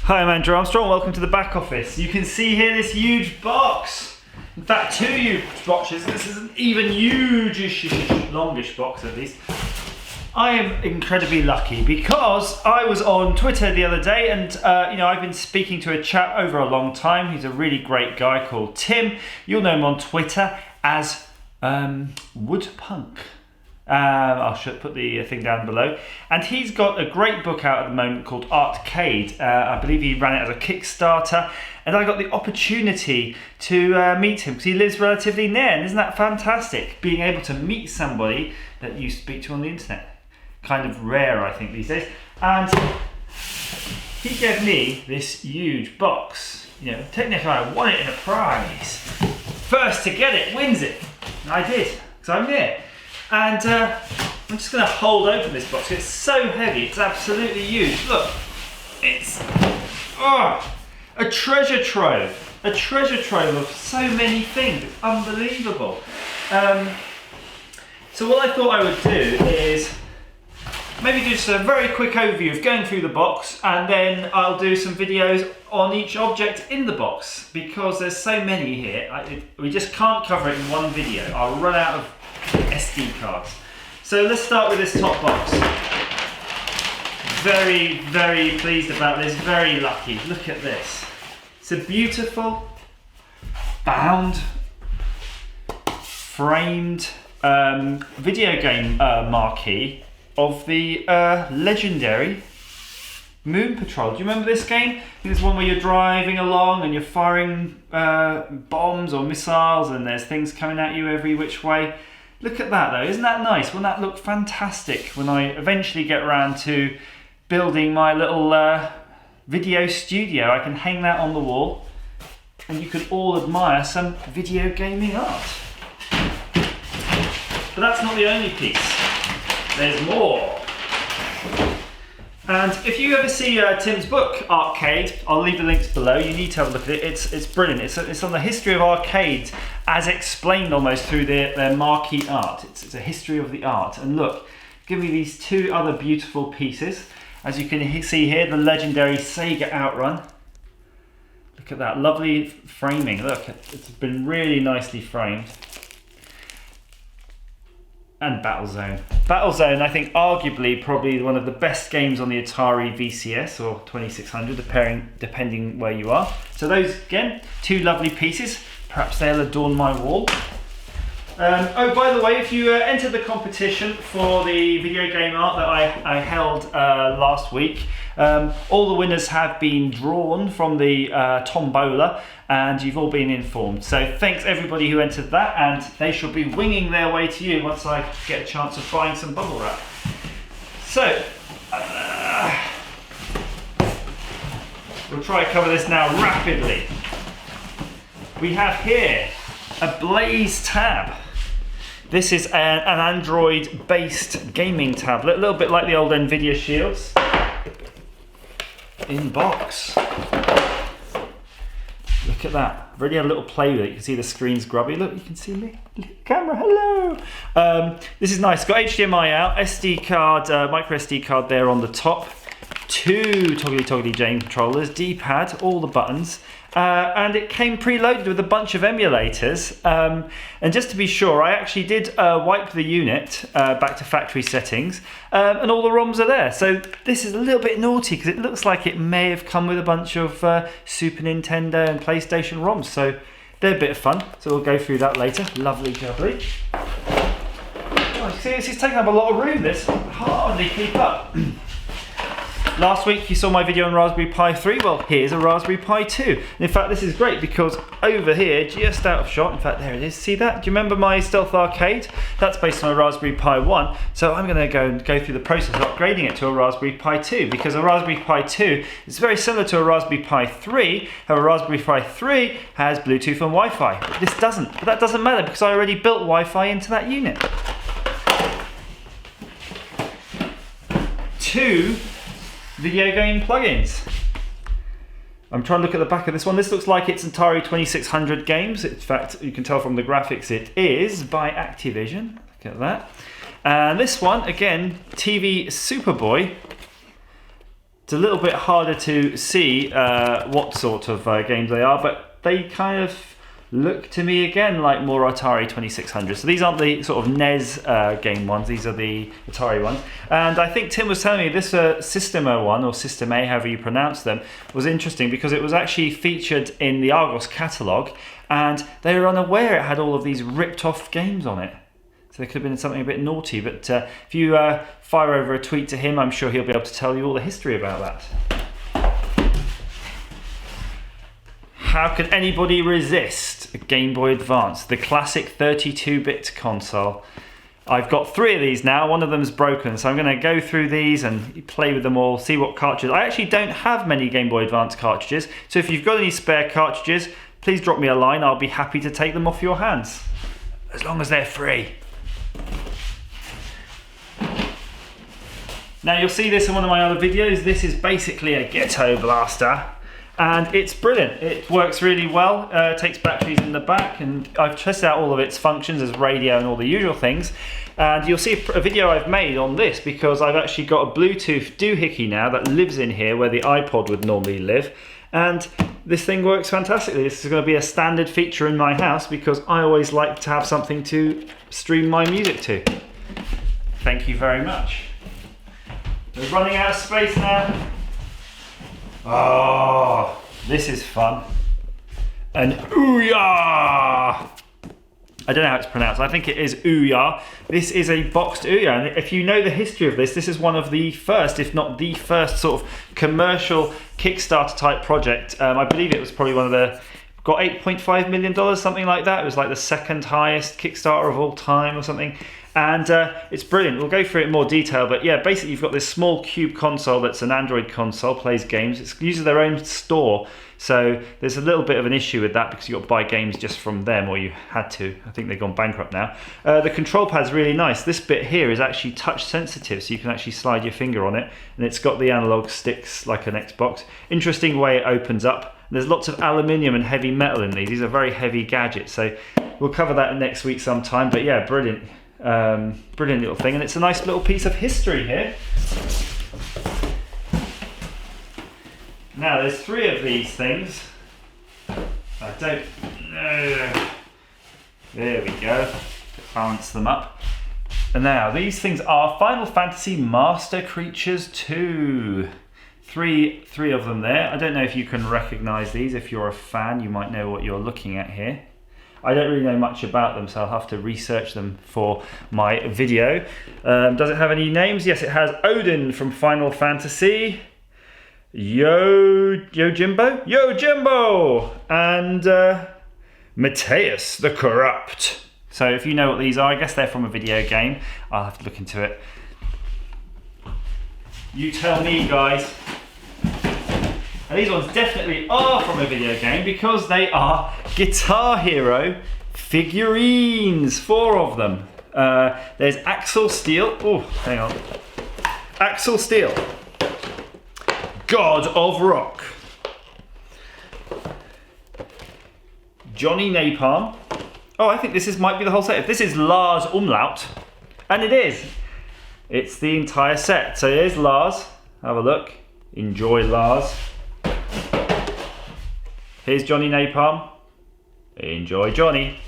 Hi, I'm Andrew Armstrong, welcome to the back office. You can see here this huge box. In fact, two huge boxes. This is an even huge-ish, longish box at least. I am incredibly lucky because I was on Twitter the other day and I've been speaking to a chap over a long time. He's a really great guy called Tim. You'll know him on Twitter as Woodpunk. I'll put the thing down below. And he's got a great book out at the moment called Artcade. I believe he ran it as a Kickstarter. And I got the opportunity to meet him because he lives relatively near. And isn't that fantastic? Being able to meet somebody that you speak to on the internet. Kind of rare, I think, these days. And he gave me this huge box. Technically I won it in a prize. First to get it wins it. And I did, because I'm near. And I'm just going to hold open this box. It's so heavy, it's absolutely huge. Look, it's a treasure trove. A treasure trove of so many things. It's unbelievable. So what I thought I would do is maybe do just a very quick overview of going through the box, and then I'll do some videos on each object in the box because there's so many here. We just can't cover it in one video. I'll run out of SD cards. So let's start with this top box. Very, very pleased about this, very lucky. Look at this. It's a beautiful, bound, framed video game marquee of the legendary Moon Patrol. Do you remember this game? It's one where you're driving along and you're firing bombs or missiles and there's things coming at you every which way. Look at that though, isn't that nice? Wouldn't that look fantastic when I eventually get around to building my little video studio? I can hang that on the wall and you can all admire some video gaming art. But that's not the only piece. There's more. And if you ever see Tim's book, Artcade, I'll leave the links below. You need to have a look at it. It's brilliant. It's on the history of arcades as explained almost through their marquee art. It's a history of the art. And look, give me these two other beautiful pieces. As you can see here, the legendary Sega Outrun. Look at that lovely framing. Look, it's been really nicely framed. And Battlezone. Battlezone, I think, arguably probably one of the best games on the Atari VCS or 2600, depending where you are. So those, again, two lovely pieces. Perhaps they'll adorn my wall. Oh, by the way, if you entered the competition for the video game art that I held last week, all the winners have been drawn from the tombola, and you've all been informed. So thanks everybody who entered that, and they shall be winging their way to you once I get a chance of buying some bubble wrap. So, we'll try and cover this now rapidly. We have here a Blaze tab. This is an Android-based gaming tablet, a little bit like the old Nvidia Shields. In box. Look at that. Really had a little play with it. You can see the screen's grubby. Look, you can see me. Camera, hello. This is nice. Got HDMI out, SD card, micro SD card there on the top. Two toggly game controllers, D-pad, all the buttons. And it came preloaded with a bunch of emulators. And just to be sure, I actually did wipe the unit back to factory settings, and all the ROMs are there. So this is a little bit naughty because it looks like it may have come with a bunch of Super Nintendo and PlayStation ROMs. So they're a bit of fun. So we'll go through that later. Lovely jubbly. Oh, see, this is taking up a lot of room. This hardly keep up. Last week you saw my video on Raspberry Pi 3, well here's a Raspberry Pi 2. And in fact this is great because over here, just out of shot, in fact there it is, see that? Do you remember my Stealth Arcade? That's based on a Raspberry Pi 1, so I'm going to go through the process of upgrading it to a Raspberry Pi 2 because a Raspberry Pi 2 is very similar to a Raspberry Pi 3, however Raspberry Pi 3 has Bluetooth and Wi-Fi, but this doesn't. But that doesn't matter because I already built Wi-Fi into that unit. Two video game plugins. I'm trying to look at the back of this one. This looks like it's Atari 2600 games. In fact, you can tell from the graphics it is by Activision. Look at that. And this one, again, TV Superboy. It's a little bit harder to see what sort of games they are, but they kind of look to me again like more Atari 2600. So these aren't the sort of NES game ones, these are the Atari ones. And I think Tim was telling me this Systema one, or System A, however you pronounce them, was interesting because it was actually featured in the Argos catalogue, and they were unaware it had all of these ripped off games on it. So there could have been something a bit naughty, but if you fire over a tweet to him, I'm sure he'll be able to tell you all the history about that. How can anybody resist a Game Boy Advance, the classic 32-bit console? I've got 3 of these now, one of them's broken, so I'm going to go through these and play with them all, see what cartridges. I actually don't have many Game Boy Advance cartridges, so if you've got any spare cartridges, please drop me a line, I'll be happy to take them off your hands. As long as they're free. Now you'll see this in one of my other videos. This is basically a ghetto blaster, and it's brilliant. It works really well. It takes batteries in the back, and I've tested out all of its functions as radio and all the usual things. And you'll see a video I've made on this because I've actually got a Bluetooth doohickey now that lives in here where the iPod would normally live. And this thing works fantastically. This is going to be a standard feature in my house because I always like to have something to stream my music to. Thank you very much. We're running out of space now. Oh, this is fun. An Ouya! I don't know how it's pronounced. I think it is Ouya. This is a boxed Ouya, and if you know the history of this, this is one of the first, if not the first, sort of commercial Kickstarter type project. I believe it was probably one of the, got $8.5 million, something like that. It was like the second highest Kickstarter of all time or something. And it's brilliant. We'll go through it in more detail, but yeah, basically you've got this small cube console that's an Android console, plays games. It uses their own store, so there's a little bit of an issue with that because you've got to buy games just from them, or you had to. I think they've gone bankrupt now. The control pad's really nice. This bit here is actually touch sensitive, so you can actually slide your finger on it, and it's got the analog sticks like an Xbox. Interesting way it opens up. There's lots of aluminium and heavy metal in these. These are very heavy gadgets, so we'll cover that next week sometime, but yeah, brilliant. Brilliant little thing, and it's a nice little piece of history here. Now there's 3 of these things. I don't know. There we go. Balance them up. And now these things are Final Fantasy Master Creatures 2. Three of them there. I don't know if you can recognize these. If you're a fan, you might know what you're looking at here. I don't really know much about them, so I'll have to research them for my video. Does it have any names? Yes, it has Odin from Final Fantasy, Yojimbo, and Mateus the Corrupt. So if you know what these are, I guess they're from a video game. I'll have to look into it. You tell me, guys. And these ones definitely are from a video game because they are Guitar Hero figurines, 4 of them. There's Axel Steel. Oh, hang on. Axel Steel, God of Rock. Johnny Napalm. Oh, I think this might be the whole set. If this is Lars Umlaut, and it is. It's the entire set. So there's Lars. Have a look. Enjoy Lars. Here's Johnny Napalm. Enjoy Johnny.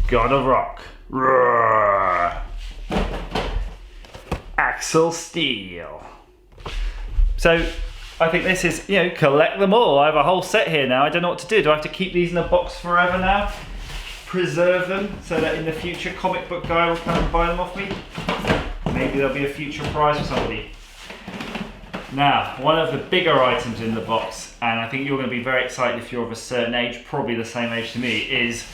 God of Rock. Roar. Axel Steel. So I think this is, collect them all. I have a whole set here now. I don't know what to do. Do I have to keep these in a box forever now? Preserve them so that in the future comic book guy will come and buy them off me? Maybe there'll be a future prize for somebody. Now, one of the bigger items in the box, and I think you're going to be very excited if you're of a certain age, probably the same age to me, is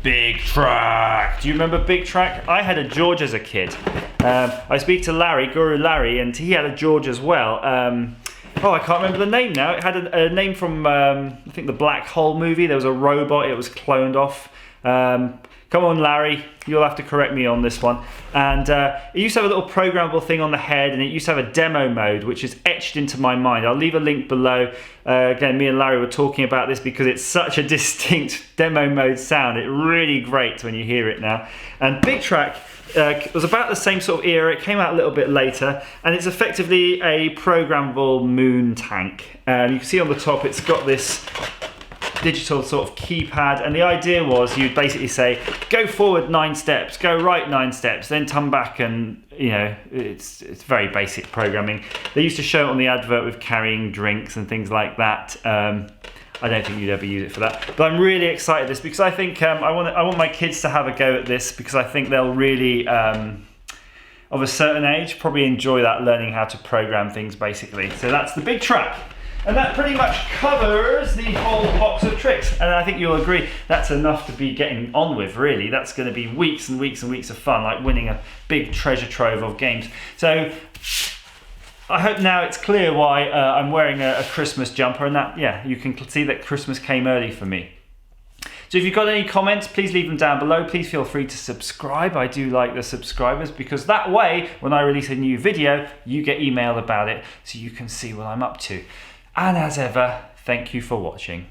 Big Track. Do you remember Big Track? I had a George as a kid. I speak to Larry, Guru Larry, and he had a George as well. I can't remember the name now. It had a name from, I think, the Black Hole movie. There was a robot, it was cloned off. Come on, Larry, you'll have to correct me on this one. And it used to have a little programmable thing on the head, and it used to have a demo mode, which is etched into my mind. I'll leave a link below. Again, me and Larry were talking about this because it's such a distinct demo mode sound. It's really great when you hear it now. And Big Track was about the same sort of era. It came out a little bit later, and it's effectively a programmable moon tank. You can see on the top it's got this digital sort of keypad, and the idea was you'd basically say go forward 9 steps, go right 9 steps, then come back, and you know, it's very basic programming. They used to show it on the advert with carrying drinks and things like that. I don't think you'd ever use it for that, but I'm really excited this because I think I want my kids to have a go at this, because I think they'll really of a certain age probably enjoy that, learning how to program things basically. So that's the Big Track. And that pretty much covers the whole box of tricks. And I think you'll agree that's enough to be getting on with, really. That's going to be weeks and weeks and weeks of fun, like winning a big treasure trove of games. So I hope now it's clear why I'm wearing a Christmas jumper, and that, yeah, you can see that Christmas came early for me. So if you've got any comments, please leave them down below. Please feel free to subscribe. I do like the subscribers, because that way, when I release a new video, you get emailed about it so you can see what I'm up to. And as ever, thank you for watching.